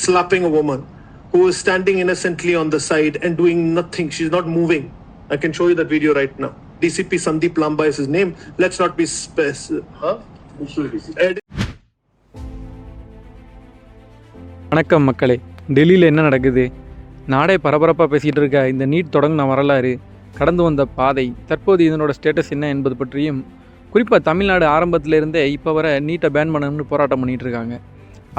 slapping a woman who is standing innocently on the side and doing nothing. She's not moving. I can show you that video right now. DCP Sandeep Lamba is his name. Let's not be வணக்கம் மக்களே, டெல்லியில் என்ன நடக்குது? நாடே பரபரப்பாக பேசிகிட்டு இருக்க இந்த நீட் தொடங்கின வரலாறு, கடந்து வந்த பாதை, தற்போது இதனோட ஸ்டேட்டஸ் என்ன என்பது பற்றியும், குறிப்பாக தமிழ்நாடு ஆரம்பத்திலேருந்தே இப்போ வர நீட்டை பேன் பண்ணணும்னு போராட்டம் பண்ணிகிட்டு இருக்காங்க.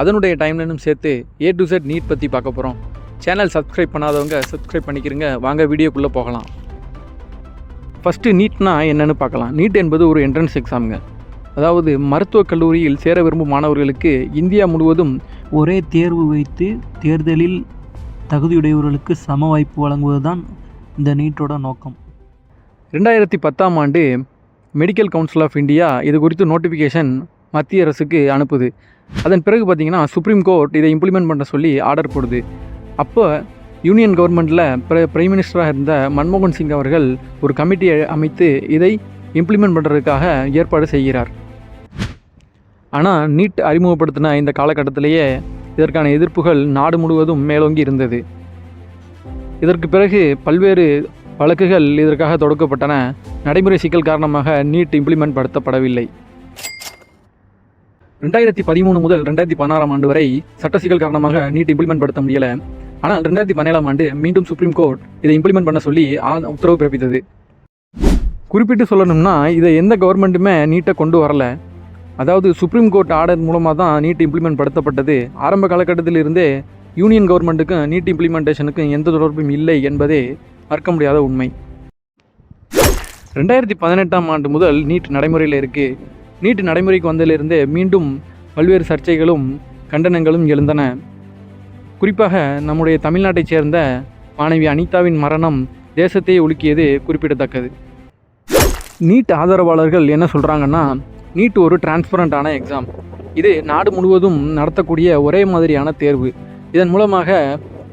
அதனுடைய டைம்லைனும் சேர்த்து A to Z நீட் பற்றி பார்க்க போகிறோம். சேனல் சப்ஸ்கிரைப் பண்ணாதவங்க சப்ஸ்கிரைப் பண்ணிக்கிறங்க. வாங்க வீடியோக்குள்ளே போகலாம். ஃபஸ்ட்டு நீட்னா என்னென்னு பார்க்கலாம். நீட் என்பது ஒரு என்ட்ரன்ஸ் எக்ஸாமுங்க. அதாவது மருத்துவக் கல்லூரியில் சேர விரும்பும் மாணவர்களுக்கு இந்தியா முழுவதும் ஒரே தேர்வு வைத்து தேர்தலில் தகுதியுடையவர்களுக்கு சம வாய்ப்பு வழங்குவது தான் இந்த நீட்டோட நோக்கம். 2010ஆம் ஆண்டு மெடிக்கல் கவுன்சில் ஆஃப் இந்தியா இது குறித்து நோட்டிஃபிகேஷன் மத்திய அரசுக்கு அனுப்புது. அதன் பிறகு பார்த்திங்கன்னா சுப்ரீம் கோர்ட் இதை இம்ப்ளிமெண்ட் பண்ண சொல்லி ஆர்டர் போடுது. அப்போ யூனியன் கவர்மெண்ட்டில் பிரைம் மினிஸ்டராக இருந்த மன்மோகன் சிங் அவர்கள் ஒரு கமிட்டியை அமைத்து இதை இம்ப்ளிமெண்ட் பண்ணுறதுக்காக ஏற்பாடு செய்கிறார். ஆனால் நீட் அறிமுகப்படுத்தின இந்த காலகட்டத்திலேயே இதற்கான எதிர்ப்புகள் நாடு முழுவதும் மேலோங்கி இருந்தது. இதற்கு பிறகு பல்வேறு வழக்குகள் இதற்காக தொடுக்கப்பட்டன. நடைமுறை சிக்கல் காரணமாக நீட் இம்ப்ளிமெண்ட் படுத்தப்படவில்லை. 2013 முதல் 2016ஆம் ஆண்டு வரை சட்ட சிக்கல் காரணமாக நீட் இம்ப்ளிமெண்ட் படுத்த முடியலை. ஆனால் 2017ஆம் ஆண்டு மீண்டும் சுப்ரீம் கோர்ட் இதை இம்ப்ளிமெண்ட் பண்ண சொல்லி உத்தரவு பிறப்பித்தது. குறிப்பிட்டு சொல்லணும்னா இதை எந்த கவர்மெண்ட்டுமே நீட்டை கொண்டு வரலை. அதாவது சுப்ரீம் கோர்ட் ஆர்டர் மூலமாக தான் நீட் இம்ப்ளிமெண்ட் படுத்தப்பட்டது. ஆரம்ப காலகட்டத்தில் இருந்தே யூனியன் கவர்மெண்ட்டுக்கும் நீட் இம்ப்ளிமெண்டேஷனுக்கும் எந்த தொடர்பும் இல்லை என்பதே மறுக்க முடியாத உண்மை. 2018ஆம் ஆண்டு முதல் நீட் நடைமுறையில் இருக்குது. நீட் நடைமுறைக்கு வந்ததிலிருந்தே மீண்டும் பல்வேறு சர்ச்சைகளும் கண்டனங்களும் எழுந்தன. குறிப்பாக நம்முடைய தமிழ்நாட்டைச் சேர்ந்த மாணவி அனிதாவின் மரணம் தேசத்தையே உலுக்கியது குறிப்பிடத்தக்கது. நீட் ஆதரவாளர்கள் என்ன சொல்கிறாங்கன்னா, நீட் ஒரு டிரான்ஸ்பரண்டான எக்ஸாம். இது நாடு முழுவதும் நடத்தக்கூடிய ஒரே மாதிரியான தேர்வு. இதன் மூலமாக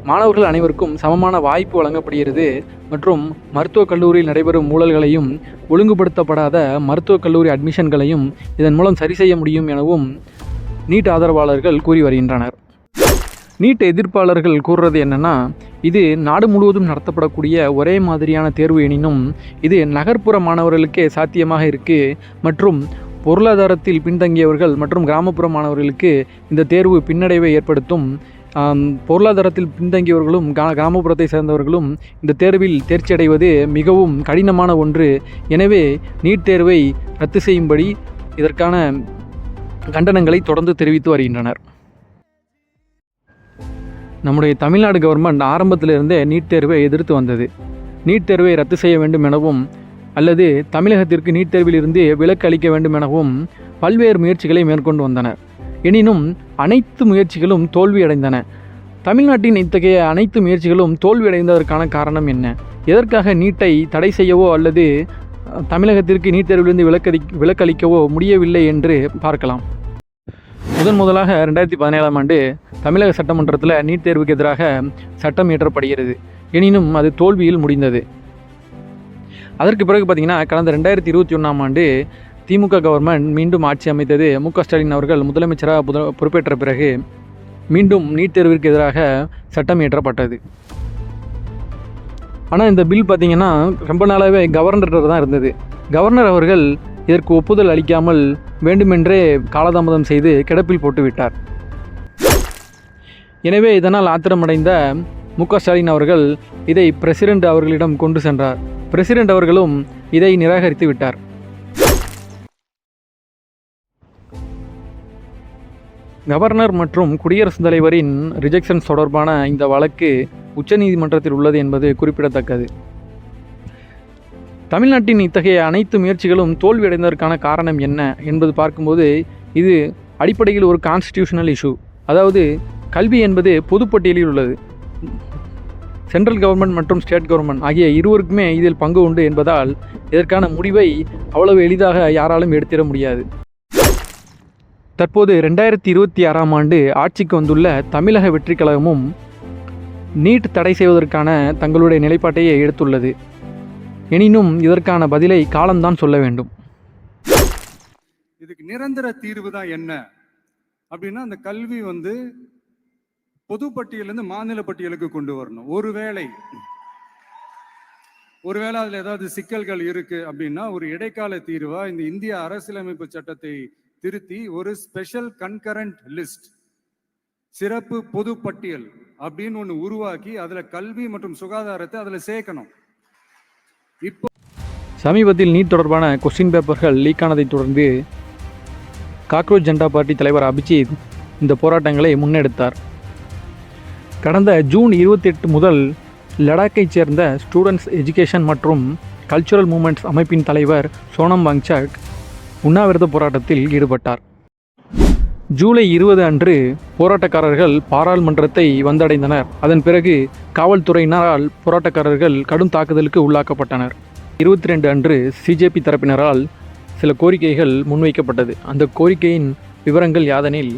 மாணவர்கள் அனைவருக்கும் சமமான வாய்ப்பு வழங்கப்படுகிறது மற்றும் மருத்துவக் கல்லூரியில் நடைபெறும் ஊழல்களையும் ஒழுங்குபடுத்தப்படாத மருத்துவக் கல்லூரி அட்மிஷன்களையும் இதன் மூலம் சரி செய்ய முடியும் எனவும் நீட் ஆதரவாளர்கள் கூறி வருகின்றனர். நீட் எதிர்ப்பாளர்கள் கூறுறது என்னென்னா, இது நாடு முழுவதும் நடத்தப்படக்கூடிய ஒரே மாதிரியான தேர்வு எனினும் இது நகர்ப்புற மாணவர்களுக்கே சாத்தியமாக இருக்குது மற்றும் பொருளாதாரத்தில் பின்தங்கியவர்கள் மற்றும் கிராமப்புற மாணவர்களுக்கு இந்த தேர்வு பின்னடைவை ஏற்படுத்தும். பொருளாதாரத்தில் பின்தங்கியவர்களும் கிராமப்புறத்தை சேர்ந்தவர்களும் இந்த தேர்வில் தேர்ச்சி அடைவது மிகவும் கடினமான ஒன்று. எனவே நீட் தேர்வை ரத்து செய்யும்படி இதற்கான கண்டனங்களை தொடர்ந்து தெரிவித்து வருகின்றனர். நம்முடைய தமிழ்நாடு கவர்மெண்ட் ஆரம்பத்திலிருந்தே நீட் தேர்வை எதிர்த்து வந்தது. நீட் தேர்வை ரத்து செய்ய வேண்டும் எனவும் அல்லது தமிழகத்திற்கு நீட் தேர்விலிருந்து விலக்கு அளிக்க வேண்டும் எனவும் பல்வேறு முயற்சிகளை மேற்கொண்டு வந்தனர். எனினும் அனைத்து முயற்சிகளும் தோல்வியடைந்தன. தமிழ்நாட்டின் இத்தகைய அனைத்து முயற்சிகளும் தோல்வியடைந்ததற்கான காரணம் என்ன? எதற்காக நீட்டை தடை செய்யவோ அல்லது தமிழகத்திற்கு நீட் தேர்விலிருந்து விலக்களிக்கவோ முடியவில்லை என்று பார்க்கலாம். முதலாக 2017ஆம் ஆண்டு தமிழக சட்டமன்றத்தில் நீட் தேர்வுக்கு எதிராக சட்டம் இயற்றப்படுகிறது. எனினும் அது தோல்வியில் முடிந்தது. அதற்கு பிறகு பார்த்திங்கன்னா கடந்த 2021ஆம் ஆண்டு திமுக கவர்மெண்ட் மீண்டும் ஆட்சி அமைத்தது. மு.க. ஸ்டாலின் அவர்கள் முதலமைச்சராக பொறுப்பேற்ற பிறகு மீண்டும் நீட் தேர்விற்கு எதிராக சட்டம் இயற்றப்பட்டது. ஆனால் இந்த பில் பார்த்திங்கன்னா ரொம்ப நாளாகவே கவர்னர்கிட்ட தான் இருந்தது. கவர்னர் அவர்கள் இதற்கு ஒப்புதல் அளிக்காமல் வேண்டுமென்றே காலதாமதம் செய்து கிடப்பில் போட்டுவிட்டார். எனவே இதனால் ஆத்திரமடைந்த மு.க. ஸ்டாலின் அவர்கள் இதை பிரசிடெண்ட் அவர்களிடம் கொண்டு சென்றார். பிரசிடெண்ட் அவர்களும் இதை நிராகரித்து விட்டார். கவர்னர் மற்றும் குடியரசுத் தலைவரின் ரிஜெக்ஷன்ஸ் தொடர்பான இந்த வழக்கு உச்சநீதிமன்றத்தில் உள்ளது என்பது குறிப்பிடத்தக்கது. தமிழ்நாட்டின் இத்தகைய அனைத்து முயற்சிகளும் தோல்வியடைந்ததற்கான காரணம் என்ன என்பது பார்க்கும்போது இது அடிப்படையில் ஒரு கான்ஸ்டிடியூஷனல் இஷ்யூ. அதாவது கல்வி என்பது பொதுப்பட்டியலில் உள்ளது. சென்ட்ரல் கவர்மெண்ட் மற்றும் ஸ்டேட் கவர்மெண்ட் ஆகிய இருவருக்குமே இதில் பங்கு உண்டு என்பதால் இதற்கான முடிவை அவ்வளவு எளிதாக யாராலும் எடுத்திட முடியாது. தற்போது 2026ஆம் ஆண்டு ஆட்சிக்கு வந்துள்ள தமிழக வெற்றி கழகமும் நீட் தடை செய்வதற்கான தங்களுடைய நிலைப்பாட்டையே எடுத்துள்ளது. எனினும் இதற்கான பதிலை காலம்தான் சொல்ல வேண்டும். இதுக்கு நிரந்தர தீர்வு தான் என்ன அப்படின்னா, அந்த கல்வி பொது பட்டியலிருந்து மாநில பட்டியலுக்கு கொண்டு வரணும். ஒருவேளை அதில் ஏதாவது சிக்கல்கள் இருக்கு அப்படின்னா ஒரு இடைக்கால தீர்வா இந்த இந்திய அரசியலமைப்பு சட்டத்தை திருத்தி ஒரு ஸ்பெஷல் கன்கரண்ட் லிஸ்ட், சிறப்பு பொது பட்டியல் அப்படின்னு ஒன்று உருவாக்கி அதில் கல்வி மற்றும் சுகாதாரத்தை அதில் சேர்க்கணும். இப்போ சமீபத்தில் நீட் தொடர்பான கொஸ்டின் பேப்பர்கள் லீக் ஆனதை தொடர்ந்து காக்ரோச் ஜனதா பார்ட்டி தலைவர் அபிஜித் இந்த போராட்டங்களை முன்னெடுத்தார். கடந்த ஜூன் 28 முதல் லடாக்கைச் சேர்ந்த ஸ்டூடெண்ட்ஸ் எஜுகேஷன் மற்றும் கல்ச்சுரல் மூமெண்ட்ஸ் அமைப்பின் தலைவர் சோனம் வாங்சக் உண்ணாவிரத போராட்டத்தில் ஈடுபட்டார். ஜூலை 20 அன்று போராட்டக்காரர்கள் பாராளுமன்றத்தை வந்தடைந்தனர். அதன் பிறகு காவல்துறையினரால் போராட்டக்காரர்கள் கடும் தாக்குதலுக்கு உள்ளாக்கப்பட்டனர். 22 அன்று சிஜேபி தரப்பினரால் சில கோரிக்கைகள் முன்வைக்கப்பட்டது. அந்த கோரிக்கையின் விவரங்கள் யாதெனில்,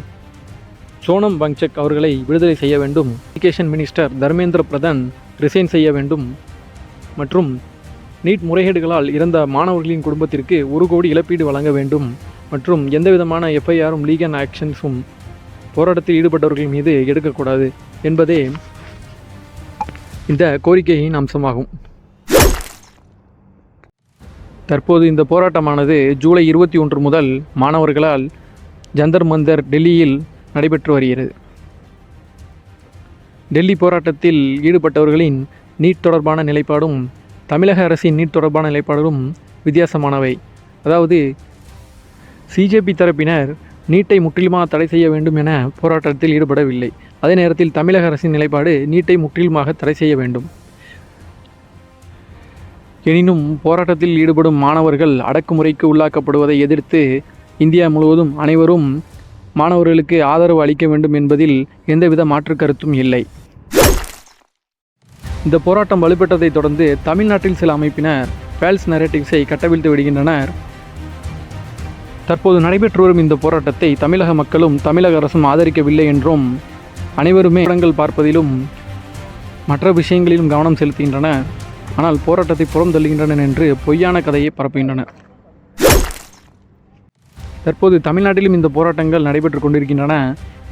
சோனம் வாங்சக் அவர்களை விடுதலை செய்ய வேண்டும், education minister Dharmendra Pradhan resign செய்ய வேண்டும் மற்றும் நீட் முறைகேடுகளால் இறந்த மாணவர்களின் குடும்பத்திற்கு 1 கோடி இழப்பீடு வழங்க வேண்டும் மற்றும் எந்தவிதமான எஃப்ஐஆரும் லீகல் ஆக்ஷன்ஸும் போராட்டத்தில் ஈடுபட்டவர்கள் மீது எடுக்கக்கூடாது என்பதே இந்த கோரிக்கையின் அம்சமாகும். தற்போது இந்த போராட்டமானது ஜூலை 21 முதல் மாணவர்களால் ஜந்தர் மந்தர் டெல்லியில் நடைபெற்று வருகிறது. டெல்லி போராட்டத்தில் ஈடுபட்டவர்களின் நீட் தொடர்பான நிலைப்பாடும் தமிழக அரசின் நீட் தொடர்பான நிலைப்பாடும் வித்தியாசமானவை. அதாவது சிஜேபி தரப்பினர் நீட்டை முற்றிலுமாக தடை செய்ய வேண்டும் என போராட்டத்தில் ஈடுபடவில்லை. அதே நேரத்தில் தமிழக அரசின் நிலைப்பாடு நீட்டை முற்றிலுமாக தடை செய்ய வேண்டும். எனினும் போராட்டத்தில் ஈடுபடும் மாணவர்கள் அடக்குமுறைக்கு உள்ளாக்கப்படுவதை எதிர்த்து இந்தியா முழுவதும் அனைவரும் மாணவர்களுக்கு ஆதரவு அளிக்க வேண்டும் என்பதில் எந்தவித மாற்று கருத்தும் இல்லை. இந்த போராட்டம் வலுப்பெற்றதை தொடர்ந்து தமிழ்நாட்டில் சில அமைப்பினர் ஃபால்ஸ் நரேட்டிவ்ஸை கட்டவிழ்த்து விடுகின்றனர். தற்போது நடைபெற்று வரும் இந்த போராட்டத்தை தமிழக மக்களும் தமிழக அரசும் ஆதரிக்கவில்லை என்றும், அனைவருமே படங்கள் பார்ப்பதிலும் மற்ற விஷயங்களிலும் கவனம் செலுத்துகின்றனர், ஆனால் போராட்டத்தை புறம் தள்ளுகின்றனர் என்று பொய்யான கதையை பரப்புகின்றனர். தற்போது தமிழ்நாட்டிலும் இந்த போராட்டங்கள் நடைபெற்று கொண்டிருக்கின்றன.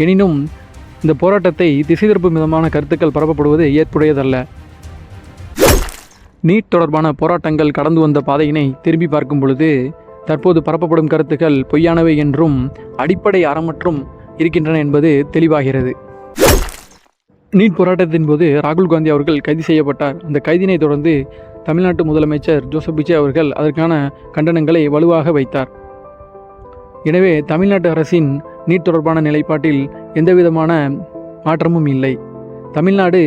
எனினும் இந்த போராட்டத்தை திசை திருப்பும் விதமான கருத்துக்கள் பரப்பப்படுவது ஏற்புடையதல்ல. நீட் தொடர்பான போராட்டங்கள் கடந்து வந்த பாதையினை திரும்பி பார்க்கும் பொழுது தற்போது பரப்பப்படும் கருத்துக்கள் பொய்யானவை என்றும் அடிப்படை அறமற்றும் இருக்கின்றன என்பது தெளிவாகிறது. நீட் போராட்டத்தின் போது ராகுல் காந்தி அவர்கள் கைது செய்யப்பட்டார். அந்த கைதினை தொடர்ந்து தமிழ்நாட்டு முதலமைச்சர் ஜோசப் விஜய் அவர்கள் அதற்கான கண்டனங்களை வலுவாக வைத்தார். எனவே தமிழ்நாட்டு அரசின் நீட் தொடர்பான நிலைப்பாட்டில் எந்தவிதமான மாற்றமும் இல்லை. தமிழ்நாடு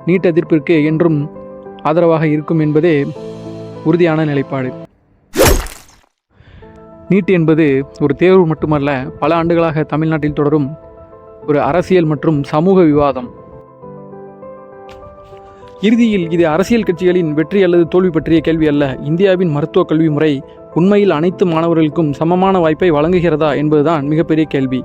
நீட் எதிர்ப்பிற்கு என்றும் ஆதரவாக இருக்கும் என்பதே உறுதியான நிலைப்பாடு. நீட் என்பது ஒரு தேர்வு மட்டுமல்ல, பல ஆண்டுகளாக தமிழ்நாட்டில் தொடரும் ஒரு அரசியல் மற்றும் சமூக விவாதம். இறுதியில் இது அரசியல் கட்சிகளின் வெற்றி அல்லது தோல்வி பற்றிய கேள்வி அல்ல. இந்தியாவின் மருத்துவ கல்வி முறை உண்மையில் அனைத்து மாணவர்களுக்கும் சமமான வாய்ப்பை வழங்குகிறதா என்பதுதான் மிகப்பெரிய கேள்வி.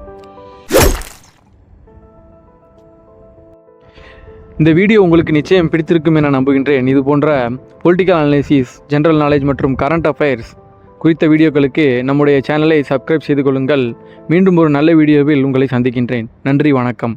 இந்த வீடியோ உங்களுக்கு நிச்சயம் பிடித்திருக்கும் என நம்புகின்றேன். இது போன்ற பொலிட்டிக்கல் அனாலிசிஸ், ஜெனரல் நாலேஜ் மற்றும் கரண்ட் அஃபேர்ஸ் குறித்த வீடியோக்களுக்கு நம்முடைய சேனலை சப்ஸ்கிரைப் செய்து கொள்ளுங்கள். மீண்டும் ஒரு நல்ல வீடியோவில் உங்களை சந்திக்கின்றேன். நன்றி, வணக்கம்.